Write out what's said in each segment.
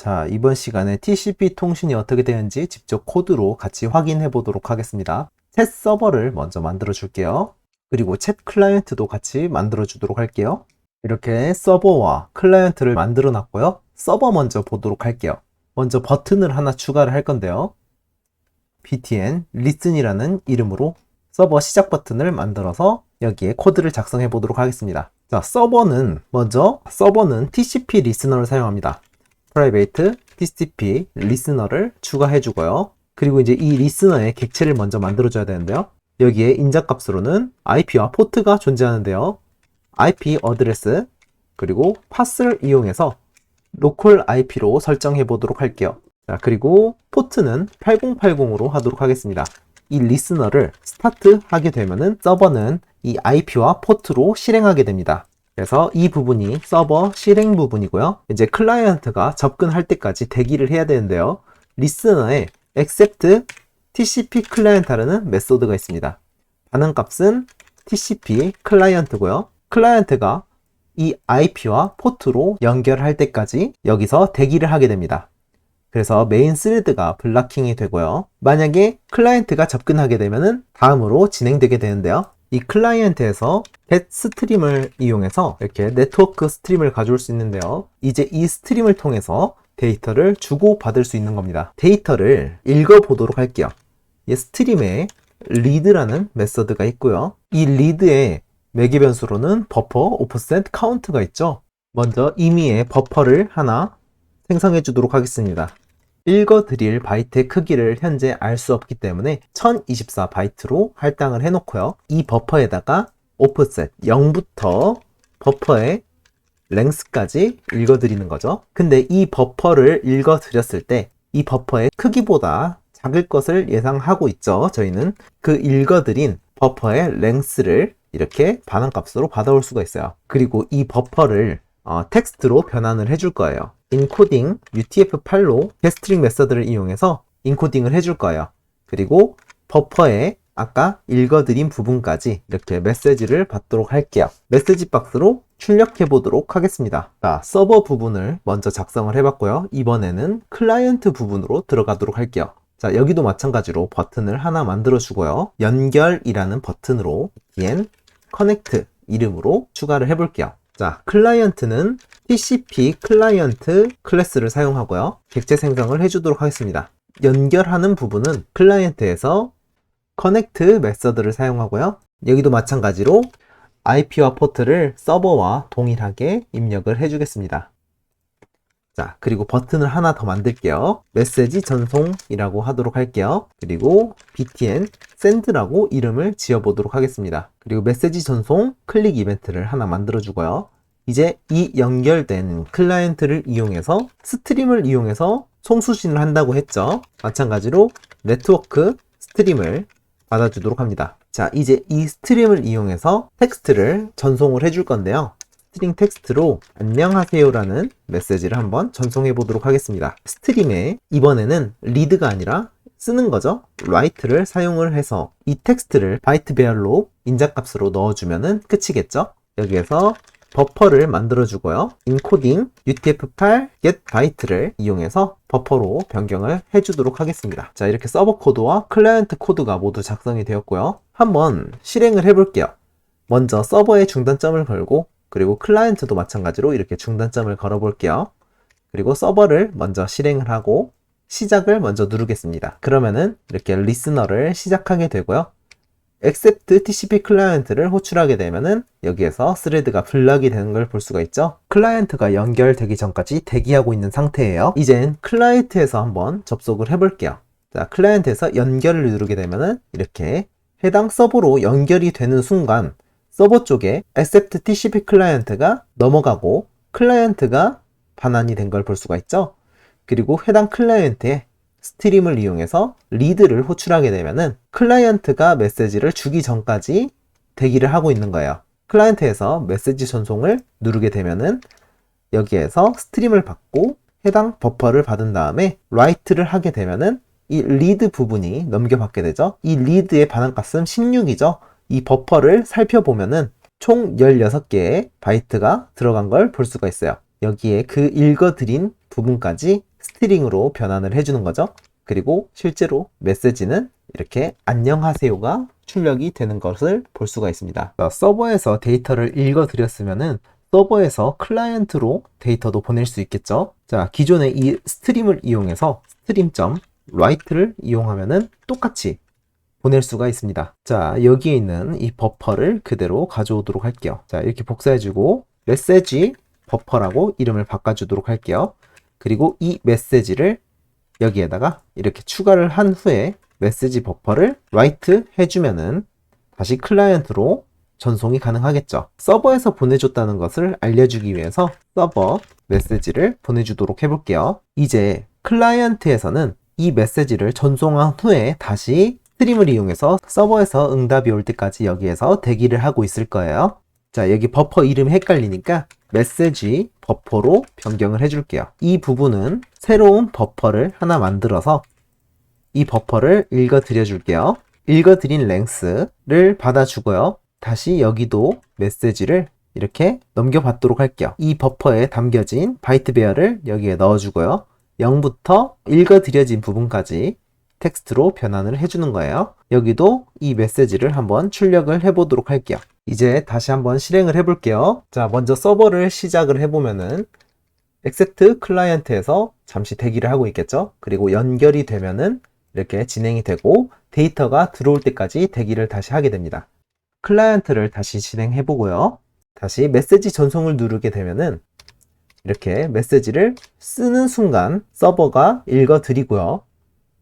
자, 이번 시간에 TCP 통신이 어떻게 되는지 직접 코드로 같이 확인해 보도록 하겠습니다. 챗 서버를 먼저 만들어 줄게요. 그리고 챗 클라이언트도 같이 만들어 주도록 할게요. 이렇게 서버와 클라이언트를 만들어 놨고요. 서버 먼저 보도록 할게요. 먼저 버튼을 하나 추가를 할 건데요. btn listen이라는 이름으로 서버 시작 버튼을 만들어서 여기에 코드를 작성해 보도록 하겠습니다. 자, 서버는 TCP 리스너를 사용합니다. private TCP 리스너를 추가해 주고요. 그리고 이제 이 리스너의 객체를 먼저 만들어 줘야 되는데요. 여기에 인자값으로는 IP와 포트가 존재하는데요. IP 어드레스 그리고 파스를 이용해서 로컬 IP로 설정해 보도록 할게요. 자, 그리고 포트는 8080으로 하도록 하겠습니다. 이 리스너를 스타트 하게 되면은 서버는 이 IP와 포트로 실행하게 됩니다. 그래서 이 부분이 서버 실행 부분이고요. 이제 클라이언트가 접근할 때까지 대기를 해야 되는데요. 리스너에 accept TCP 클라이언트라는 메소드가 있습니다. 반응값은 TCP 클라이언트고요. 클라이언트가 이 IP와 포트로 연결할 때까지 여기서 대기를 하게 됩니다. 그래서 메인 스레드가 블락킹이 되고요. 만약에 클라이언트가 접근하게 되면은 다음으로 진행되게 되는데요. 이 클라이언트에서 get 스트림을 이용해서 이렇게 네트워크 스트림을 가져올 수 있는데요. 이제 이 스트림을 통해서 데이터를 주고받을 수 있는 겁니다. 데이터를 읽어보도록 할게요. 이 스트림에 read라는 메서드가 있고요. 이 read의 매개 변수로는 버퍼, 오프셋, 카운트가 있죠. 먼저 임의의 버퍼를 하나 생성해 주도록 하겠습니다. 읽어드릴 바이트의 크기를 현재 알 수 없기 때문에 1024바이트로 할당을 해놓고요. 이 버퍼에다가 오프셋 0부터 버퍼의 랭스까지 읽어드리는 거죠. 근데 이 버퍼를 읽어드렸을 때 이 버퍼의 크기보다 작을 것을 예상하고 있죠. 저희는 그 읽어드린 버퍼의 랭스를 이렇게 반환값으로 받아올 수가 있어요. 그리고 이 버퍼를 텍스트로 변환을 해줄 거예요. 인코딩 UTF-8로 게스트링 메서드를 이용해서 인코딩을 해줄 거예요. 그리고 버퍼에 아까 읽어드린 부분까지 이렇게 메시지를 받도록 할게요. 메시지 박스로 출력해 보도록 하겠습니다. 자, 서버 부분을 먼저 작성을 해봤고요. 이번에는 클라이언트 부분으로 들어가도록 할게요. 자, 여기도 마찬가지로 버튼을 하나 만들어 주고요. 연결이라는 버튼으로 btn connect 이름으로 추가를 해볼게요. 자, 클라이언트는 TCP 클라이언트 클래스를 사용하고요. 객체 생성을 해주도록 하겠습니다. 연결하는 부분은 클라이언트에서 connect 메서드를 사용하고요. 여기도 마찬가지로 IP와 포트를 서버와 동일하게 입력을 해주겠습니다. 자, 그리고 버튼을 하나 더 만들게요. 메시지 전송이라고 하도록 할게요. 그리고 btn send라고 이름을 지어보도록 하겠습니다. 그리고 메시지 전송 클릭 이벤트를 하나 만들어 주고요. 이제 이 연결된 클라이언트를 이용해서 스트림을 이용해서 송수신을 한다고 했죠. 마찬가지로 네트워크 스트림을 받아주도록 합니다. 자, 이제 이 스트림을 이용해서 텍스트를 전송을 해줄 건데요. 스트링 텍스트로 안녕하세요라는 메시지를 한번 전송해 보도록 하겠습니다. 스트림에 이번에는 read가 아니라 쓰는 거죠. write를 사용을 해서 이 텍스트를 바이트 배열로 인자값으로 넣어주면 끝이겠죠. 여기에서 버퍼를 만들어 주고요. 인코딩 UTF-8 get byte를 이용해서 버퍼로 변경을 해주도록 하겠습니다. 자, 이렇게 서버 코드와 클라이언트 코드가 모두 작성이 되었고요. 한번 실행을 해볼게요. 먼저 서버에 중단점을 걸고 그리고 클라이언트도 마찬가지로 이렇게 중단점을 걸어 볼게요. 그리고 서버를 먼저 실행을 하고 시작을 먼저 누르겠습니다. 그러면은 이렇게 리스너를 시작하게 되고요. accept TCP 클라이언트를 호출하게 되면은 여기에서 스레드가 블락이 되는 걸 볼 수가 있죠. 클라이언트가 연결되기 전까지 대기하고 있는 상태예요. 이젠 클라이언트에서 한번 접속을 해볼게요. 자, 클라이언트에서 연결을 누르게 되면은 이렇게 해당 서버로 연결이 되는 순간 서버 쪽에 accept TCP 클라이언트가 넘어가고 클라이언트가 반환이 된 걸 볼 수가 있죠. 그리고 해당 클라이언트에 스트림을 이용해서 리드를 호출하게 되면은 클라이언트가 메시지를 주기 전까지 대기를 하고 있는 거예요. 클라이언트에서 메시지 전송을 누르게 되면은 여기에서 스트림을 받고 해당 버퍼를 받은 다음에 write를 하게 되면은 이 리드 부분이 넘겨받게 되죠. 이 리드의 반환값은 16이죠. 이 버퍼를 살펴보면은 총 16개의 바이트가 들어간 걸 볼 수가 있어요. 여기에 그 읽어드린 부분까지 스트링으로 변환을 해주는 거죠. 그리고 실제로 메시지는 이렇게 안녕하세요가 출력이 되는 것을 볼 수가 있습니다. 서버에서 데이터를 읽어드렸으면은 서버에서 클라이언트로 데이터도 보낼 수 있겠죠. 자, 기존의 이 스트림을 이용해서 stream.write를 이용하면은 똑같이 보낼 수가 있습니다. 자, 여기에 있는 이 버퍼를 그대로 가져오도록 할게요. 자, 이렇게 복사해주고 메시지 버퍼라고 이름을 바꿔주도록 할게요. 그리고 이 메시지를 여기에다가 이렇게 추가를 한 후에 메시지 버퍼를 write 해주면은 다시 클라이언트로 전송이 가능하겠죠. 서버에서 보내줬다는 것을 알려주기 위해서 서버 메시지를 보내주도록 해볼게요. 이제 클라이언트에서는 이 메시지를 전송한 후에 다시 스트림을 이용해서 서버에서 응답이 올 때까지 여기에서 대기를 하고 있을 거예요. 자, 여기 버퍼 이름이 헷갈리니까 메시지 버퍼로 변경을 해줄게요. 이 부분은 새로운 버퍼를 하나 만들어서 이 버퍼를 읽어드려 줄게요. 읽어드린 랭스를 받아주고요. 다시 여기도 메시지를 이렇게 넘겨받도록 할게요. 이 버퍼에 담겨진 바이트 베어를 여기에 넣어주고요. 0부터 읽어드려진 부분까지 텍스트로 변환을 해주는 거예요. 여기도 이 메시지를 한번 출력을 해보도록 할게요. 이제 다시 한번 실행을 해볼게요. 자, 먼저 서버를 시작을 해보면은 accept 클라이언트에서 잠시 대기를 하고 있겠죠. 그리고 연결이 되면은 이렇게 진행이 되고 데이터가 들어올 때까지 대기를 다시 하게 됩니다. 클라이언트를 다시 진행해 보고요. 다시 메시지 전송을 누르게 되면은 이렇게 메시지를 쓰는 순간 서버가 읽어드리고요.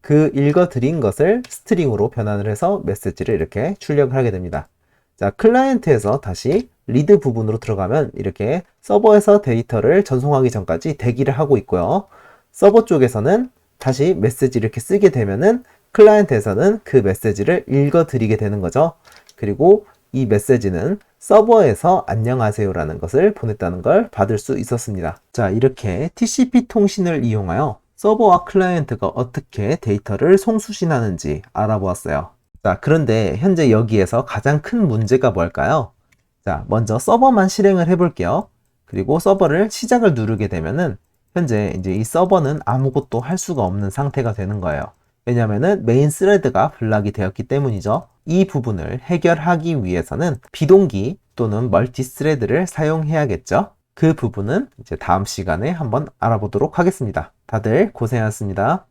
그 읽어드린 것을 스트링으로 변환을 해서 메시지를 이렇게 출력을 하게 됩니다. 자, 클라이언트에서 다시 리드 부분으로 들어가면 이렇게 서버에서 데이터를 전송하기 전까지 대기를 하고 있고요. 서버 쪽에서는 다시 메시지를 이렇게 쓰게 되면은 클라이언트에서는 그 메시지를 읽어드리게 되는 거죠. 그리고 이 메시지는 서버에서 안녕하세요라는 것을 보냈다는 걸 받을 수 있었습니다. 자, 이렇게 TCP 통신을 이용하여 서버와 클라이언트가 어떻게 데이터를 송수신하는지 알아보았어요. 자, 그런데 현재 여기에서 가장 큰 문제가 뭘까요? 자, 먼저 서버만 실행을 해볼게요. 그리고 서버를 시작을 누르게 되면은 현재 이제 이 서버는 아무것도 할 수가 없는 상태가 되는 거예요. 왜냐면은 메인 스레드가 블락이 되었기 때문이죠. 이 부분을 해결하기 위해서는 비동기 또는 멀티 스레드를 사용해야겠죠. 그 부분은 이제 다음 시간에 한번 알아보도록 하겠습니다. 다들 고생하셨습니다.